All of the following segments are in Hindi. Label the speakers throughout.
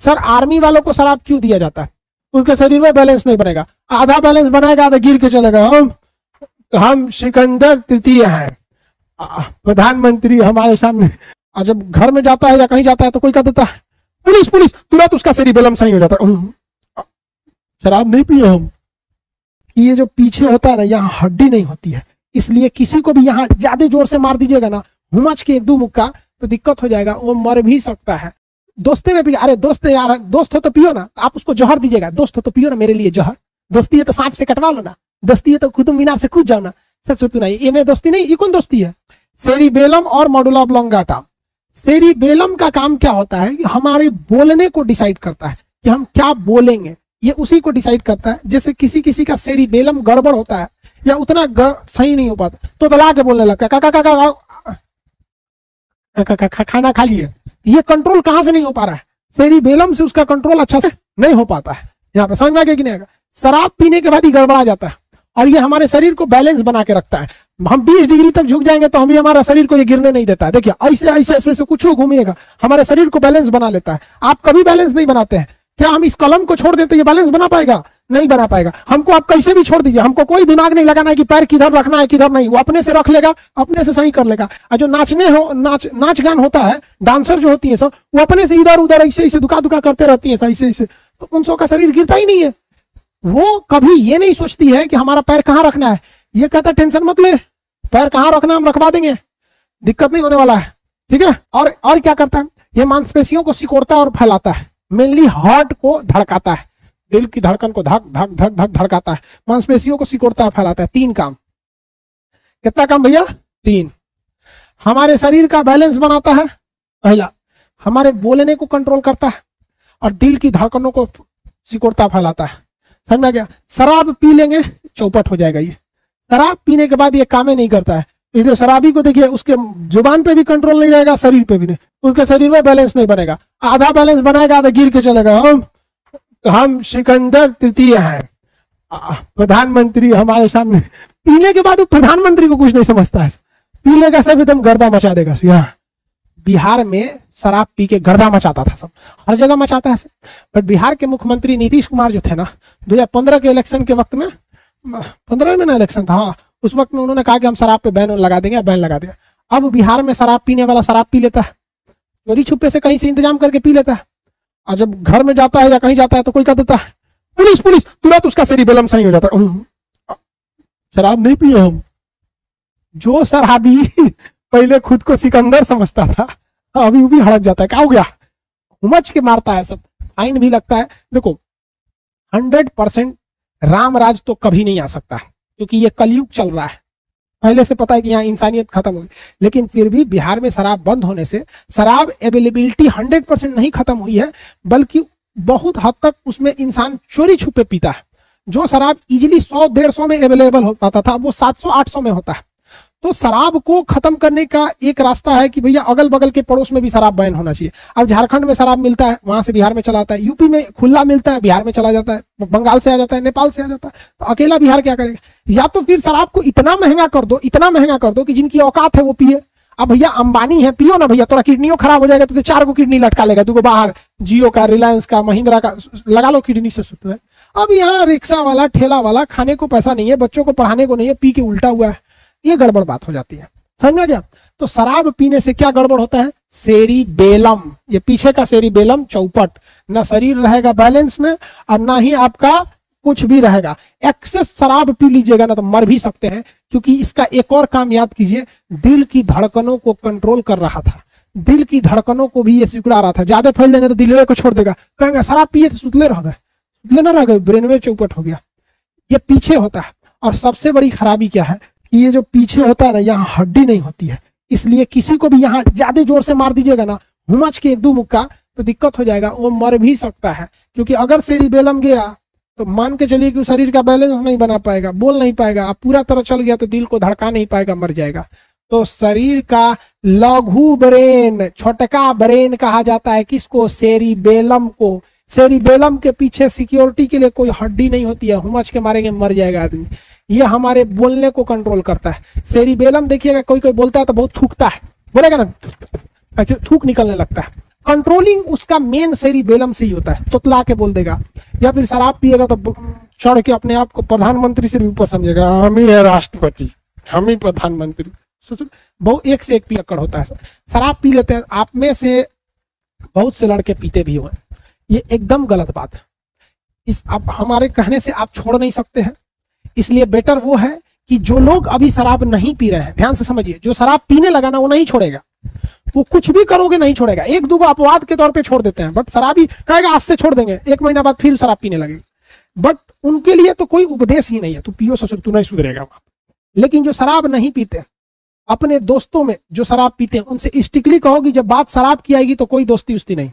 Speaker 1: सर आर्मी वालों को शराब क्यों दिया जाता है? उनके शरीर में बैलेंस नहीं बनेगा, आधा बैलेंस बनाएगा आधा गिर के चलेगा। हम सिकंदर तृतीय हैं, प्रधानमंत्री हमारे सामने। और जब घर में जाता है या कहीं जाता है तो कोई कह देता है पुलिस पुलिस, तुरंत उसका सेरिबेलम सही हो जाता है। शराब नहीं पिए हम। ये जो पीछे होता है ना, यहाँ हड्डी नहीं होती है, इसलिए किसी को भी यहाँ ज्यादा जोर से मार दीजिएगा ना, हुमच के एक दो मुक्का, तो दिक्कत हो जाएगा, वो मर भी सकता है। दोस्ते में भी, अरे दोस्त यार, दोस्त हो तो पियो ना, आप उसको जहर दीजिएगा, दोस्त हो तो पियो ना मेरे लिए जहर, दोस्ती है तो सांप से कटवा लो ना, दोस्ती है तो कुतुब मीनार से कूद जाओ ना। सच सुनते नहीं, ये में दोस्ती नहीं, ये कौन दोस्ती है? सेरिबेलम और मेडुला ऑब्लोंगाटा। सेरिबेलम का काम क्या होता है कि हमारे बोलने को डिसाइड करता है कि हम क्या बोलेंगे, ये उसी को डिसाइड करता है। जैसे किसी किसी का सेरिबेलम गड़बड़ होता है या उतना सही नहीं हो पाता तो दला के बोलने लगता है काका काका खाना खा लिए। ये कंट्रोल कहां से नहीं हो पा रहा है? सेरिबेलम से उसका कंट्रोल अच्छा से नहीं हो पाता है। यहाँ पे समझ में आ गया कि नहीं? शराब पीने के बाद ही गड़बड़ा जाता है और ये हमारे शरीर को बैलेंस बना के रखता है। हम 20 डिग्री तक झुक जाएंगे तो हम भी हमारा शरीर को ये गिरने नहीं देता है। देखिए ऐसे ऐसे ऐसे कुछ घूमिएगा, हमारे शरीर को बैलेंस बना लेता है। आप कभी बैलेंस नहीं बनाते हैं। क्या हम इस कलम को छोड़ दें तो ये बैलेंस बना पाएगा? नहीं बना पाएगा। हमको आप कैसे भी छोड़ दीजिए, हमको कोई दिमाग नहीं लगाना है कि पैर किधर रखना है किधर नहीं, वो अपने से रख लेगा, अपने से सही कर लेगा। और जो नाच गान होता है, डांसर जो होती है सब, वो अपने से इधर उधर ऐसे ऐसे दुका दुका करते रहती है ऐसे ऐसे, तो उन सब का शरीर गिरता ही नहीं है। वो कभी ये नहीं सोचती है कि हमारा पैर कहाँ रखना है। ये कहता है टेंशन मत ले, पैर कहाँ रखना हम रखवा देंगे, दिक्कत नहीं होने वाला है, ठीक है। और क्या करता है, ये मांसपेशियों को सिकोड़ता है और फैलाता है। मेनली हार्ट को धड़काता है, दिल की धड़कन को धक धक धक धक धड़काता है, मांसपेशियों को सिकोड़ता है, फैलाता है। 3 काम। कितना काम भैया? 3। हमारे शरीर का बैलेंस बनाता है, पहला हमारे बोलने को कंट्रोल करता है और दिल की धड़कनों को सिकोड़ता फैलाता है। समझ में आ गया? शराब पी लेंगे चौपट हो जाएगा। ये शराब पीने के बाद ये कामें नहीं करता है, इसलिए शराबी को देखिए उसके जुबान पे भी कंट्रोल नहीं रहेगा, शरीर पे भी नहीं, उसके शरीर में बैलेंस नहीं बनेगा, आधा बैलेंस बनाएगा आधा गिर के चलेगा। हम सिकंदर तृतीय हैं, प्रधानमंत्री हमारे सामने। पीने के बाद वो प्रधानमंत्री को कुछ नहीं समझता है, पी लेगा सब एकदम गर्दा मचा देगा। यहाँ बिहार में शराब पी के गर्दा मचाता था, सब हर जगह मचाता है। बट बिहार के मुख्यमंत्री नीतीश कुमार जो थे ना, 2015 के इलेक्शन के वक्त में, 15 में ना इलेक्शन था, हाँ, उस वक्त में उन्होंने कहा कि हम शराब पे बैन लगा देंगे, बैन लगा दिया। अब बिहार में शराब पीने वाला शराब पी लेता है, चोरी छुपे से कहीं से इंतजाम करके पी लेता है, और जब घर में जाता है या कहीं जाता है तो कोई कह देता है पुलिस पुलिस, तुरंत उसका सेरिबेलम सही हो जाता है। शराब नहीं पिए हम। जो शराबी पहले खुद को सिकंदर समझता था, अभी वो भी हड़क जाता है। क्या हो गया? उमच के मारता है, सब फाइन भी लगता है। देखो 100% राम राज तो कभी नहीं आ सकता क्योंकि ये कलयुग चल रहा है, पहले से पता है कि यहाँ इंसानियत खत्म होगी। लेकिन फिर भी बिहार में शराब बंद होने से शराब अवेलेबिलिटी 100% नहीं खत्म हुई है, बल्कि बहुत हद तक उसमें इंसान चोरी छुपे पीता है। जो शराब इजीली 100-150 में अवेलेबल हो पाता था, वो 700-800 में होता है। तो शराब को खत्म करने का एक रास्ता है कि भैया अगल बगल के पड़ोस में भी शराब बैन होना चाहिए। अब झारखंड में शराब मिलता है, वहां से बिहार में चला आता है, यूपी में खुला मिलता है, बिहार में चला जाता है, बंगाल से आ जाता है, नेपाल से आ जाता है, तो अकेला बिहार क्या करेगा? या तो फिर शराब को इतना महंगा कर दो, इतना महंगा कर दो कि जिनकी औकात है वो पिए। अब भैया अंबानी है, पियो ना भैया, थोड़ा किडनियों खराब हो जाएगा तो 4 किडनी लटका लेगा, 2 बाहर, जियो का, रिलायंस का, महिंद्रा का लगा लो किडनी से सुत है। अब यहाँ रिक्शा वाला, ठेला वाला, खाने को पैसा नहीं है, बच्चों को पढ़ाने को नहीं है, पी के उल्टा हुआ है, ये गड़बड़ बात हो जाती है। समझ में गया? तो शराब पीने से क्या गड़बड़ होता है? सेरिबेलम, ये पीछे का सेरिबेलम चौपट, ना शरीर रहेगा बैलेंस में और ना ही आपका कुछ भी रहेगा। एक्सेस शराब पी लीजिएगा ना तो मर भी सकते हैं, क्योंकि इसका एक और काम याद कीजिए, दिल की धड़कनों को कंट्रोल कर रहा था, दिल की धड़कनों को भी ये सिकुड़ा रहा था। ज्यादा फैल देंगे तो दिलवे को छोड़ देगा, कहेंगे शराब पिए तो सुतले रह गए, सुतले ना रह गए, ब्रेनवे चौपट हो गया। ये पीछे होता है। और सबसे बड़ी खराबी क्या है कि ये जो पीछे होता है ना, यहाँ हड्डी नहीं होती है, इसलिए किसी को भी यहाँ ज्यादा जोर से मार दीजिएगा ना, हुमच के 1-2 मुक्का, तो दिक्कत हो जाएगा, वो मर भी सकता है। क्योंकि अगर सेरिबेलम गया तो मान के चलिए कि शरीर का बैलेंस नहीं बना पाएगा, बोल नहीं पाएगा, आप पूरा तरह चल गया तो दिल को धड़का नहीं पाएगा, मर जाएगा। तो शरीर का लघु ब्रेन, छोटका ब्रेन कहा जाता है किसको? सेरिबेलम को। सेरिबेलम के पीछे सिक्योरिटी के लिए कोई हड्डी नहीं होती है, हुमच के मारेंगे मर जाएगा आदमी। ये हमारे बोलने को कंट्रोल करता है। सेरिबेलम देखिएगा, कोई कोई बोलता है तो बहुत थूकता है, बोलेगा ना, अच्छा थूक निकलने लगता है। कंट्रोलिंग उसका मेन सेरिबेलम से ही होता है, तुतला के बोल देगा, या फिर शराब पिएगा तो चढ़ के अपने आप को प्रधानमंत्री से भी ऊपर समझेगा, हम ही है राष्ट्रपति, हम ही प्रधानमंत्री। सोचो, बहुत एक से एक पियक्कड़ होता है। शराब पी लेते हैं, आप में से बहुत से लड़के पीते भी हुए, ये एकदम गलत बात है। इस अब हमारे कहने से आप छोड़ नहीं सकते हैं, इसलिए बेटर वो है कि जो लोग अभी शराब नहीं पी रहे हैं, ध्यान से समझिए, जो शराब पीने लगा ना वो नहीं छोड़ेगा, वो कुछ भी करोगे नहीं छोड़ेगा। एक दो अपवाद के तौर पे छोड़ देते हैं, बट शराबी कहेगा आज से छोड़ देंगे, 1 महीना बाद फिर शराब पीने लगेगा। बट उनके लिए तो कोई उपदेश ही नहीं है, तू पियो ससुर, तू नहीं सुधरेगा। लेकिन जो शराब नहीं पीते, अपने दोस्तों में जो शराब पीते हैं उनसे स्ट्रिक्टली कहो कि जब बात शराब की आएगी तो कोई दोस्ती उस्ती नहीं।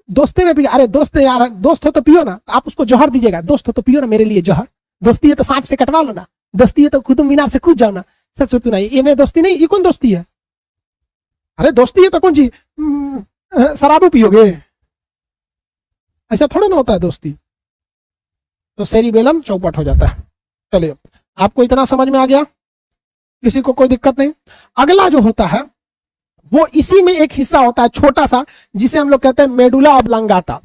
Speaker 1: दोस्ती में भी अरे दोस्त यार, दोस्त हो तो पियो ना, आप उसको जहर दीजिएगा, दोस्त हो तो पियो ना मेरे लिए जहर, दोस्ती है तो सांप से कटवा लो ना, दोस्ती है तो कुतुब मीनार से कूद जाओ ना। सच तो नहीं, ये में दोस्ती नहीं, ये कौन दोस्ती है? अरे दोस्ती है तो कौन सी शराब पियोगे, ऐसा थोड़ा ना होता है दोस्ती। तो सेरिबेलम चौपट हो जाता है। चलिए, आपको इतना समझ में आ गया, किसी को कोई दिक्कत नहीं। अगला जो होता है वो इसी में एक हिस्सा होता है छोटा सा, जिसे हम लोग कहते हैं मेडुला ऑब्लांगाटा।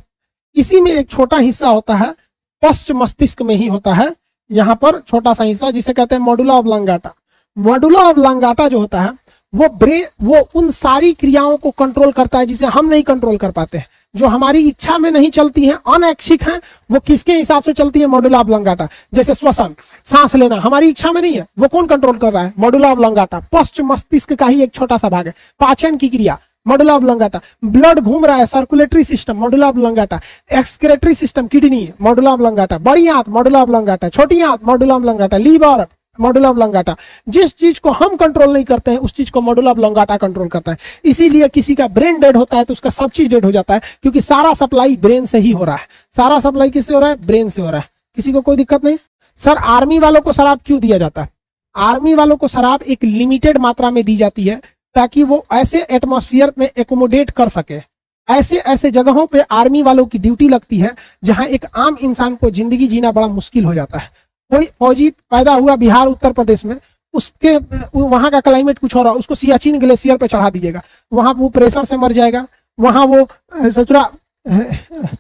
Speaker 1: इसी में एक छोटा हिस्सा होता है, पश्च मस्तिष्क में ही होता है, यहाँ पर छोटा सा हिस्सा जिसे कहते हैं मेडुला ऑब्लांगाटा। मेडुला ऑब्लांगाटा जो होता है वो उन सारी क्रियाओं को कंट्रोल करता है जिसे हम नहीं कंट्रोल कर पाते हैं, जो हमारी इच्छा में नहीं चलती हैं, अनैच्छिक हैं, वो किसके हिसाब से चलती है? Medulla oblongata. जैसे श्वसन, सांस लेना हमारी इच्छा में नहीं है, वो कौन कंट्रोल कर रहा है? Medulla oblongata. पश्च मस्तिष्क का ही एक छोटा सा भाग है। पाचन की क्रिया मेडुला ऑब्लांगाटा। ब्लड घूम रहा है, circulatory system medulla oblongata. Excretory system kidney medulla oblongata. बड़ी आंत मेडुला ऑब्लांगाटा। छोटी आंत medulla oblongata. Liver medulla oblongata. जिस चीज को हम कंट्रोल नहीं करते हैं उस चीज को मेडुला ऑब्लांगाटा कंट्रोल करता है। इसीलिए किसी का ब्रेन डेड होता है तो उसका सब चीज डेड हो जाता है, क्योंकि सारा सप्लाई ब्रेन से ही हो रहा है। सारा सप्लाई किससे हो रहा है? ब्रेन से हो रहा है। किसी को कोई दिक्कत नहीं? सर, आर्मी वालों को शराब क्यों दिया जाता है? आर्मी वालों को शराब एक लिमिटेड मात्रा में दी जाती है ताकि वो ऐसे एटमॉस्फेयर में एकोमोडेट कर सके। ऐसे ऐसे जगहों पे आर्मी वालों की ड्यूटी लगती है जहां एक आम इंसान को जिंदगी जीना बड़ा मुश्किल हो जाता है। कोई फौजी पैदा हुआ बिहार उत्तर प्रदेश में, उसके वहां का क्लाइमेट कुछ हो रहा, उसको सियाचिन ग्लेशियर पे चढ़ा दीजिएगा, वहां वो प्रेशर से मर जाएगा, वहां वो सचुरा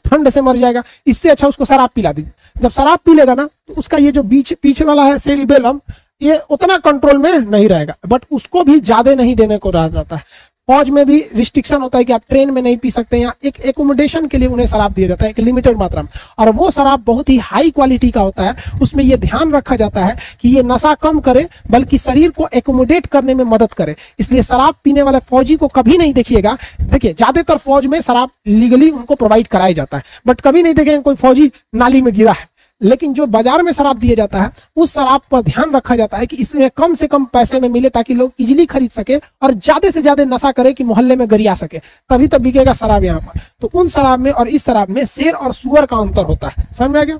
Speaker 1: ठंड से मर जाएगा। इससे अच्छा उसको शराब पिला दीजिए। जब शराब पी लेगा ना तो उसका ये जो पीछे वाला है सेरिबेलम, ये उतना कंट्रोल में नहीं रहेगा, बट उसको भी ज्यादा नहीं देने को रहा जाता है। फौज में भी रिस्ट्रिक्शन होता है कि आप ट्रेन में नहीं पी सकते, यहाँ एक एकोमोडेशन के लिए उन्हें शराब दिया जाता है एक लिमिटेड मात्रा में, और वो शराब बहुत ही हाई क्वालिटी का होता है। उसमें ये ध्यान रखा जाता है कि ये नशा कम करे बल्कि शरीर को एकोमोडेट करने में मदद करे। इसलिए शराब पीने वाले फौजी को कभी नहीं देखिएगा, देखिए ज्यादातर फौज में शराब लीगली उनको प्रोवाइड कराया जाता है, बट कभी नहीं देखेंगे कोई फौजी नाली में गिरा है। लेकिन जो बाजार में शराब दिया जाता है उस शराब पर ध्यान रखा जाता है कि इसमें कम से कम पैसे में मिले ताकि लोग इजीली खरीद सके और ज्यादा से ज्यादा नशा करे कि मोहल्ले में गरिया सके, तभी तो बिकेगा शराब यहाँ पर। तो उन शराब में और इस शराब में शेर और सुअर का अंतर होता है। समझ में आ गया?